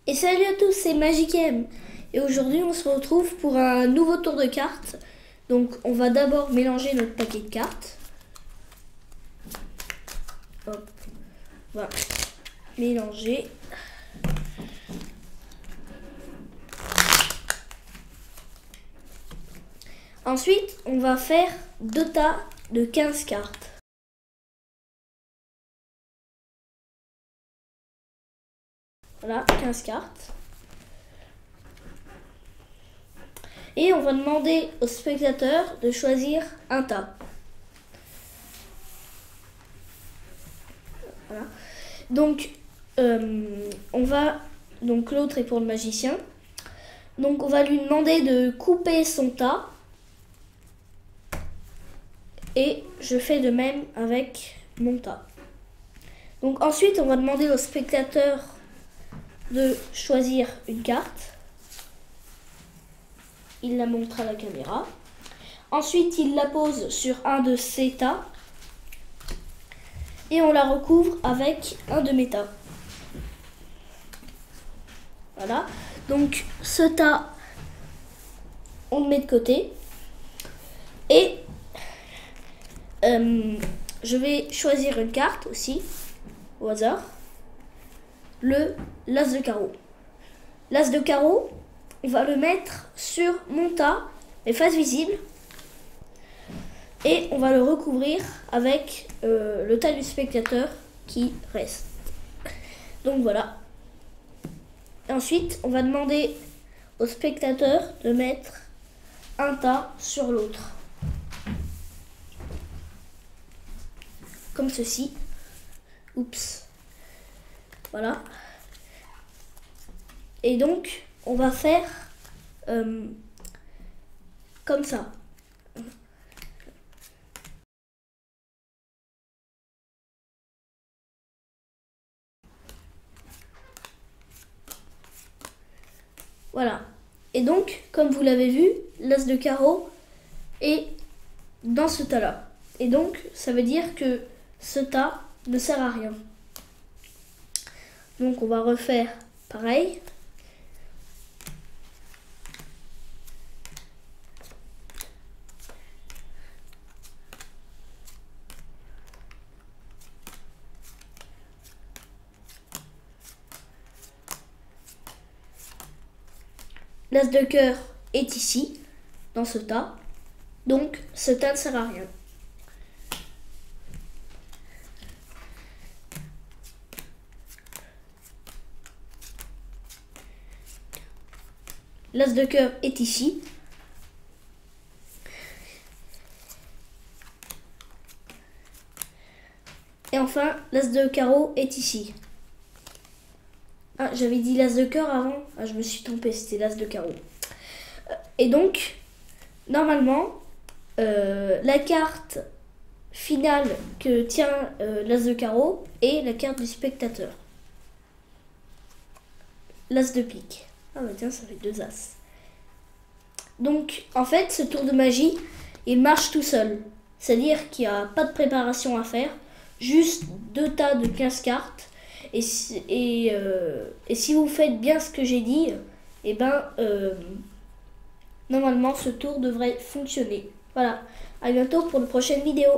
Et salut à tous, c'est Magicem. Et aujourd'hui, on se retrouve pour un nouveau tour de cartes. Donc, on va d'abord mélanger notre paquet de cartes. Hop, on va mélanger. Ensuite, on va faire 2 tas de 15 cartes. Voilà, 15 cartes. Et on va demander aux spectateurs de choisir un tas. Voilà. Donc, donc l'autre est pour le magicien. Donc, on va lui demander de couper son tas. Et je fais de même avec mon tas. Donc ensuite, on va demander au spectateur de choisir une carte. Il la montre à la caméra. Ensuite, il la pose sur un de ses tas. Et on la recouvre avec un de mes tas. Voilà. Donc ce tas, on le met de côté. Et je vais choisir une carte aussi, au hasard. L'as de carreau. L'as de carreau, on va le mettre sur mon tas, les faces visibles. Et on va le recouvrir avec le tas du spectateur qui reste. Donc voilà. Ensuite, on va demander au spectateur de mettre un tas sur l'autre. Comme ceci. Oups. Voilà. Et donc, on va faire comme ça. Voilà. Et donc, comme vous l'avez vu, l'as de carreau est dans ce tas-là. Et donc, ça veut dire que ce tas ne sert à rien. Donc, on va refaire pareil. L'as de cœur est ici, dans ce tas. Donc, ce tas ne sert à rien. L'as de cœur est ici. Et enfin, l'as de carreau est ici. Ah, j'avais dit l'as de cœur avant. Ah, je me suis trompée, c'était l'as de carreau. Et donc, normalement, la carte finale que tient l'as de carreau est la carte du spectateur. L'as de pique. Ah bah tiens, ça fait 2 as. Donc, en fait, ce tour de magie, il marche tout seul. C'est-à-dire qu'il n'y a pas de préparation à faire. Juste 2 tas de 15 cartes. Et si vous faites bien ce que j'ai dit, et normalement, ce tour devrait fonctionner. Voilà. À bientôt pour une prochaine vidéo.